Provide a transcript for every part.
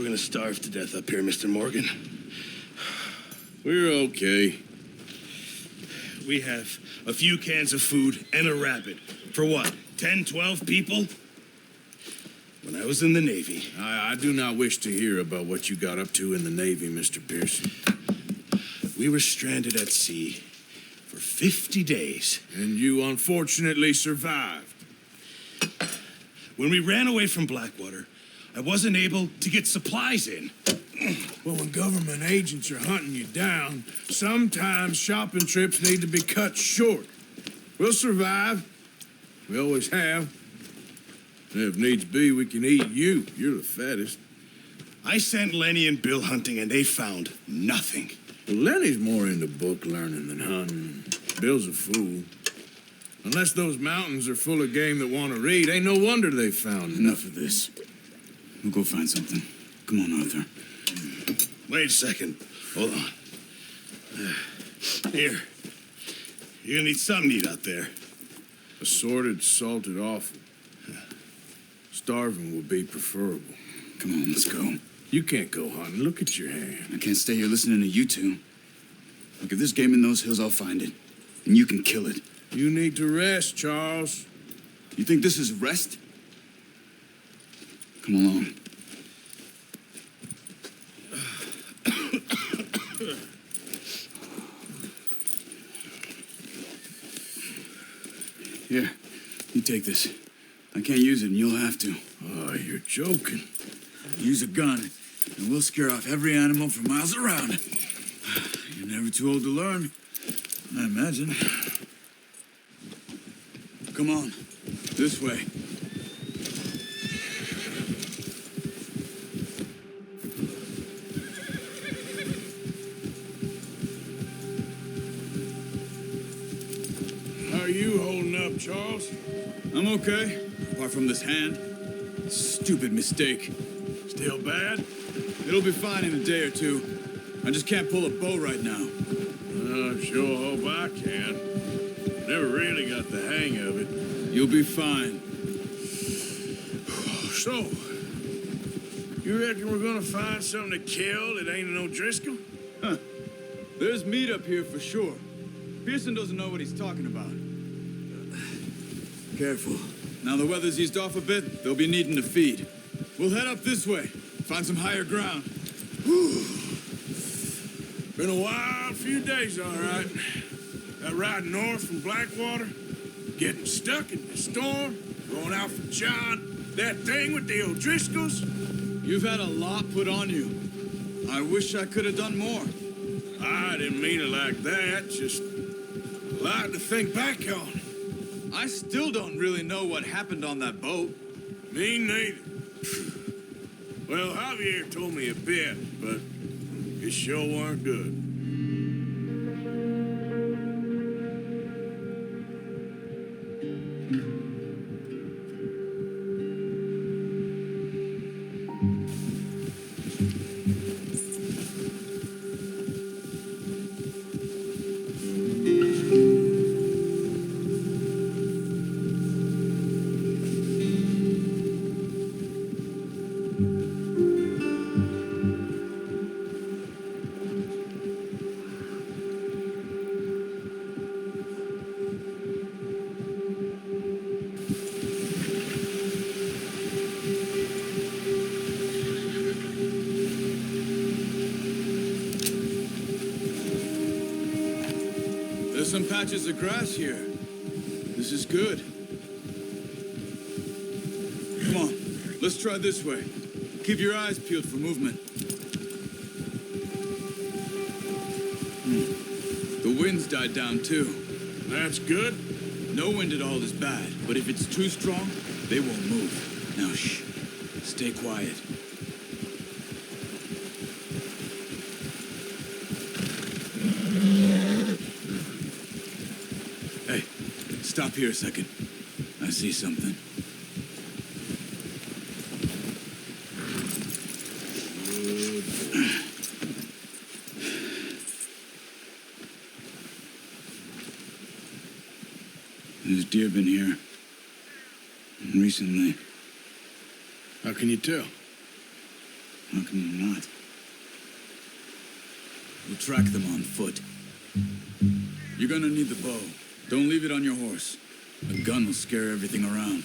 We're gonna starve to death up here, Mr. Morgan. We're okay. We have a few cans of food and a rabbit. For what, 10, 12 people? When I was in the Navy. I do not wish to hear about what you got up to in the Navy, Mr. Pearson. We were stranded at sea for 50 days. And you unfortunately survived. When we ran away from Blackwater, I wasn't able to get supplies in. Well, when government agents are hunting you down, sometimes shopping trips need to be cut short. We'll survive. We always have. And if needs be, we can eat you. You're the fattest. I sent Lenny and Bill hunting, and they found nothing. Well, Lenny's more into book learning than hunting. Bill's a fool. Unless those mountains are full of game that want to read, ain't no wonder they found Enough of this. We'll go find something. Come on, Arthur. Wait a second. Hold on. Here. You're gonna need something to eat out there. Assorted, salted offal. Starving would be preferable. Come on, let's go. You can't go hunting. Look at your hand. I can't stay here listening to you two. Look, if there's game in those hills, I'll find it. And you can kill it. You need to rest, Charles. You think this is rest? Come along. Here, you take this. I can't use it, and you'll have to. Oh, you're joking. Use a gun, and we'll scare off every animal for miles around. You're never too old to learn, I imagine. Come on, this way. How are you holding up, Charles? I'm okay, apart from this hand. Stupid mistake. Still bad? It'll be fine in a day or two. I just can't pull a bow right now. I sure hope I can. Never really got the hang of it. You'll be fine. So, you reckon we're gonna find something to kill that ain't no Driscoll? Huh. There's meat up here for sure. Pearson doesn't know what he's talking about. Careful. Now the weather's eased off a bit, they'll be needing to feed. We'll head up this way, find some higher ground. Whew. Been a wild few days, all right. That ride north from Blackwater, getting stuck in the storm, going out for John, that thing with the O'Driscolls. You've had a lot put on you. I wish I could have done more. I didn't mean it like that, just a lot to think back on. I still don't really know what happened on that boat. Me neither. Well, Javier told me a bit, but it sure weren't good. There's some patches of grass here. This is good. Come on, let's try this way. Keep your eyes peeled for movement. The wind's died down too. That's good. No wind at all is bad, but if it's too strong, they won't move. Now shh, stay quiet. Hey, stop here a second. I see something. There's deer been here. Recently. How can you tell? How can you not? We'll track them on foot. You're gonna need the bow. Don't leave it on your horse. A gun will scare everything around.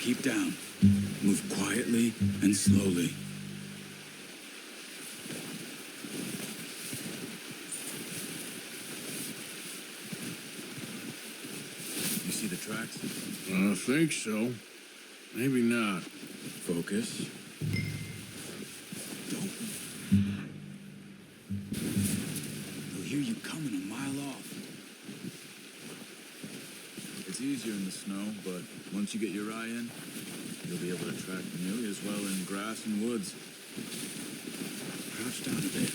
Keep down. Move quietly and slowly. You see the tracks? I think so. Maybe not. Focus. Don't. They'll hear you coming a mile off. It's easier in the snow, but once you get your eye in, you'll be able to track nearly as well in grass and woods. Crouch down a bit.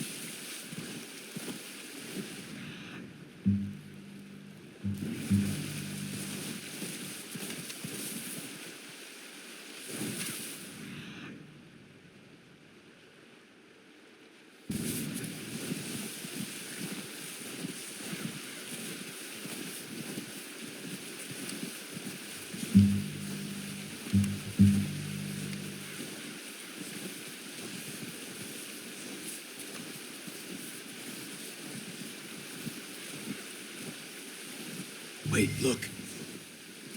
Wait, look.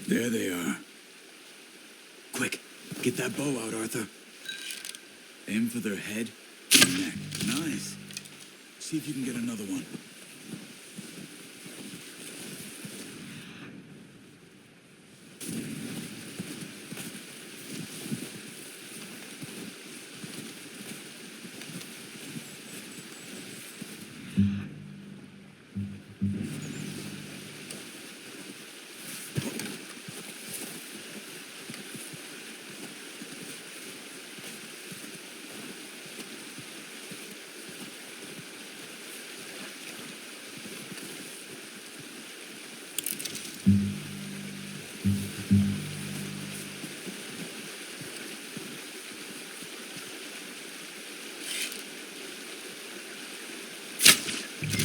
There they are. Quick, get that bow out, Arthur. Aim for their head and neck. Nice. See if you can get another one.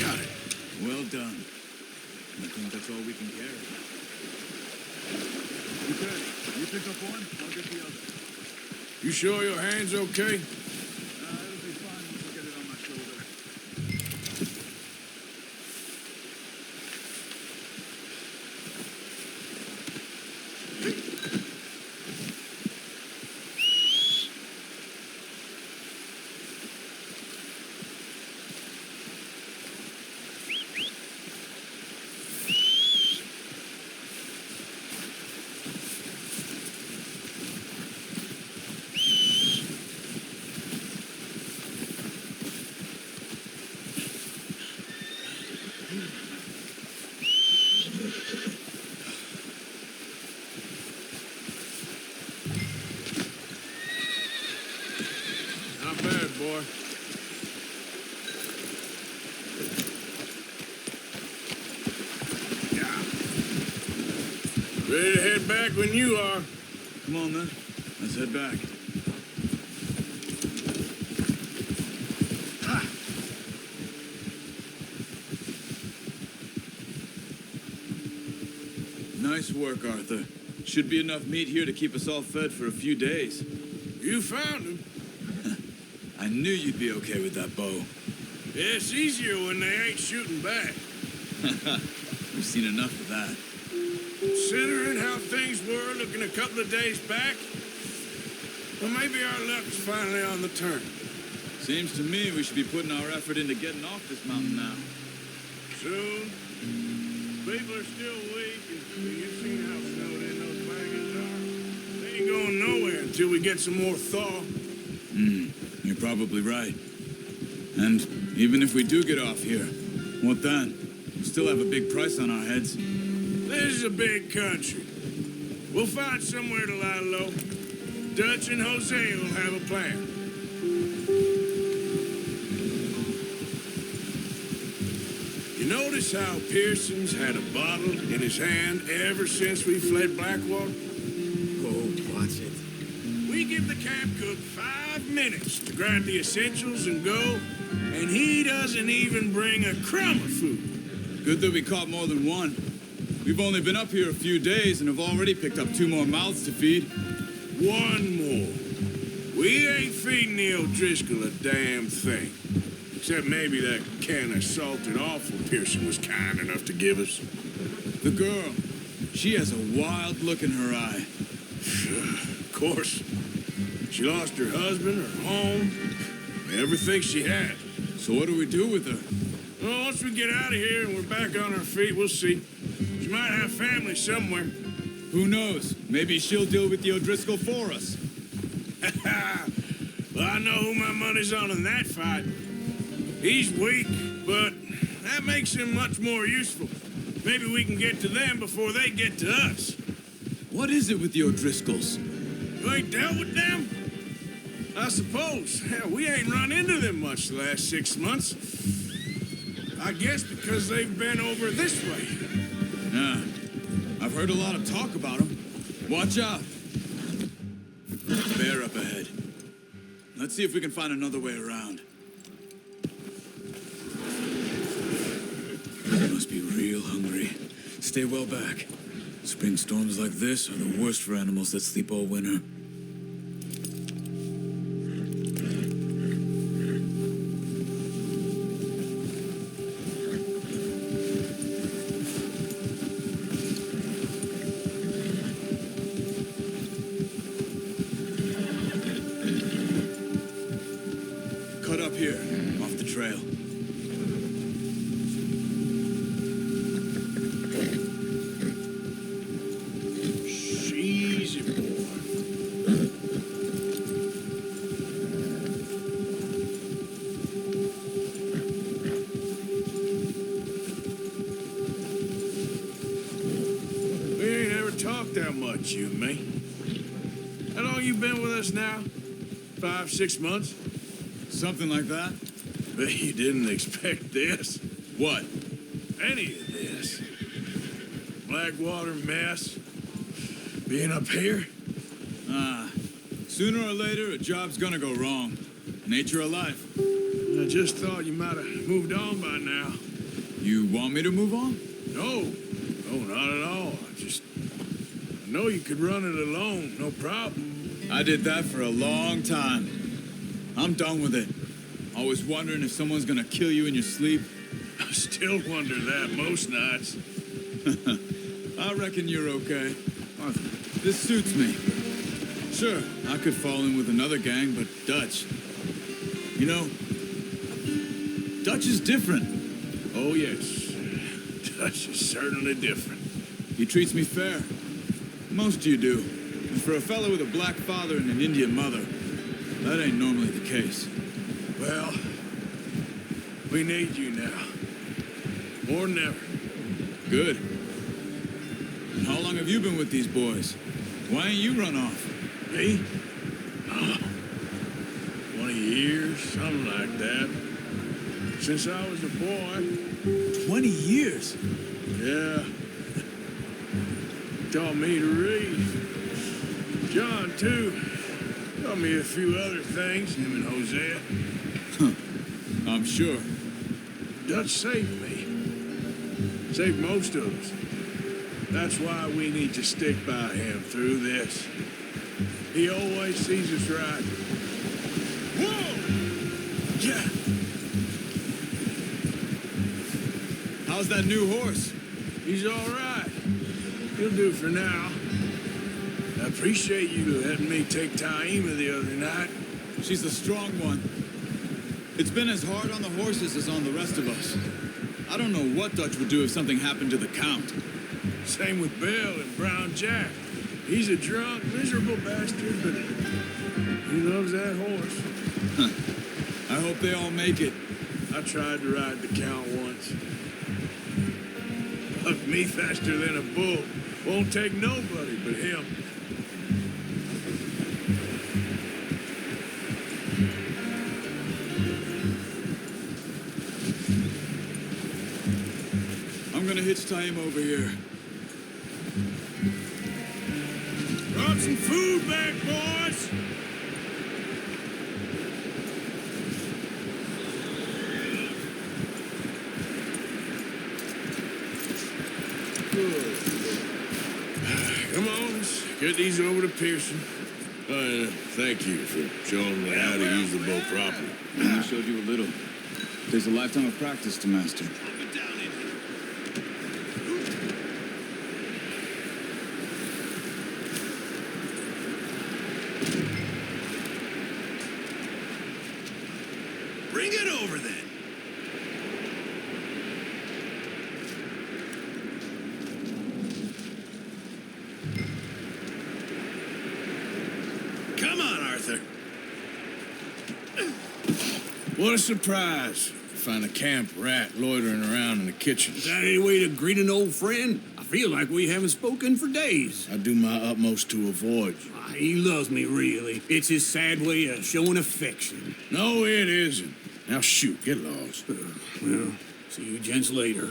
Got it. Well done. I think that's all we can carry. Okay, you pick up one, I'll get the other. You sure your hand's okay? It'll be fine once I get it on my shoulder. Not bad, boy. Yeah. Ready to head back when you are. Come on then, let's head back. Nice work, Arthur. Should be enough meat here to keep us all fed for a few days. You found him. I knew you'd be okay with that bow. Yeah, it's easier when they ain't shooting back. We've seen enough of that. Considering how things were looking a couple of days back, well, maybe our luck's finally on the turn. Seems to me we should be putting our effort into getting off this mountain now. Soon. People are still weak, and you've seen how snowed in those wagons are. They ain't going nowhere until we get some more thaw. You're probably right. And even if we do get off here, what then? We still have a big price on our heads. This is a big country. We'll find somewhere to lie low. Dutch and Jose will have a plan. You notice how Pearson's had a bottle in his hand ever since we fled Blackwater? Oh, watch it. We give the camp cook 5 minutes to grab the essentials and go, and he doesn't even bring a crumb of food. Good that we caught more than one. We've only been up here a few days and have already picked up 2 more mouths to feed. One more. We ain't feeding the O'Driscoll a damn thing. Except maybe that can of salted offal Pearson was kind enough to give us. The girl, she has a wild look in her eye. Of course. She lost her husband, her home, everything she had. So what do we do with her? Well, once we get out of here and we're back on our feet, we'll see. She might have family somewhere. Who knows? Maybe she'll deal with the O'Driscoll for us. Well, I know who my money's on in that fight. He's weak, but that makes him much more useful. Maybe we can get to them before they get to us. What is it with the O'Driscolls? You ain't dealt with them? I suppose. Hell, we ain't run into them much the last 6 months. I guess because they've been over this way. Yeah, I've heard a lot of talk about them. Watch out. Bear up ahead. Let's see if we can find another way around. They must be real hungry. Stay well back. Spring storms like this are the worst for animals that sleep all winter. Cut up here, off the trail. Easy, boy. We ain't ever talked that much, you and me. How long you been with us now? 5, 6 months? Something like that? Bet you didn't expect this. What? Any of this. Blackwater mess. Being up here? Sooner or later, a job's gonna go wrong. Nature of life. I just thought you might have moved on by now. You want me to move on? No. No, not at all. I know you could run it alone, no problem. I did that for a long time. I'm done with it. Always wondering if someone's gonna kill you in your sleep. I still wonder that most nights. I reckon you're okay. Arthur, this suits me. Sure, I could fall in with another gang, but Dutch. You know, Dutch is different. Oh, yes. Dutch is certainly different. He treats me fair. Most of you do. And for a fellow with a black father and an Indian mother, that ain't normally the case. Well, we need you now. More than ever. Good. And how long have you been with these boys? Why ain't you run off? Me? Oh, 20 years, something like that. Since I was a boy. 20 years? Yeah. Taught me to read. John, too. Taught me a few other things, him and Hosea. I'm sure. Dutch saved me. Saved most of us. That's why we need to stick by him through this. He always sees us right. Whoa! Yeah. How's that new horse? He's all right. He'll do for now. I appreciate you letting me take Taima the other night. She's a strong one. It's been as hard on the horses as on the rest of us. I don't know what Dutch would do if something happened to the Count. Same with Bill and Brown Jack. He's a drunk, miserable bastard, but he loves that horse. I hope they all make it. I tried to ride the Count once. Hugged me faster than a bull. Won't take nobody but him. I'm gonna hitch Taima over here. Brought some food back, boys. Get these over to Pearson. Thank you for showing me how to use the bow properly. I showed you a little. There's a lifetime of practice to master. Bring it over then. Come on, Arthur. What a surprise. Find a camp rat loitering around in the kitchen. Is that any way to greet an old friend? I feel like we haven't spoken for days. I do my utmost to avoid you. He loves me, really. It's his sad way of showing affection. No, it isn't. Now shoot, get lost. Well, see you gents later.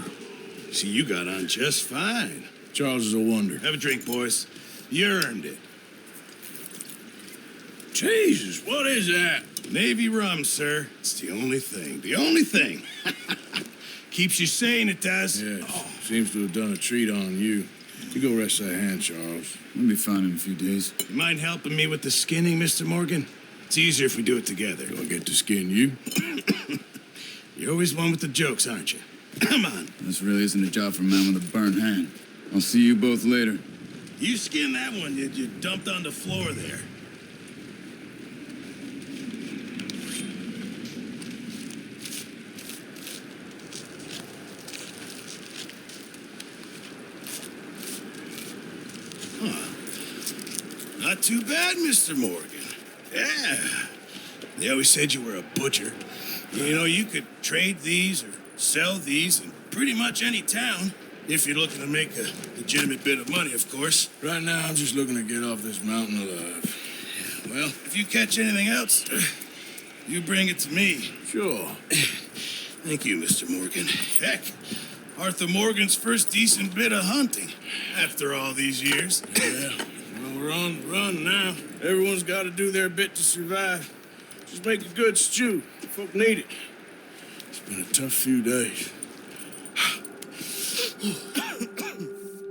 See, you got on just fine. Charles is a wonder. Have a drink, boys. You earned it. Jesus, what is that? Navy rum, sir. It's the only thing. The only thing. Keeps you sane, it does. Yes, seems to have done a treat on you. You go rest that hand, Charles. We'll be fine in a few days. You mind helping me with the skinning, Mr. Morgan? It's easier if we do it together. Do I get to skin you? You're always one with the jokes, aren't you? Come on. This really isn't a job for a man with a burnt hand. I'll see you both later. You skin that one you dumped on the floor there. Not too bad, Mr. Morgan. Yeah. They always said you were a butcher. You know, you could trade these or sell these in pretty much any town. If you're looking to make a legitimate bit of money, of course. Right now, I'm just looking to get off this mountain alive. Well, if you catch anything else, you bring it to me. Sure. Thank you, Mr. Morgan. Heck, Arthur Morgan's first decent bit of hunting after all these years. Yeah. Well, we're on the run now. Everyone's got to do their bit to survive. Just make a good stew. Folk need it. It's been a tough few days.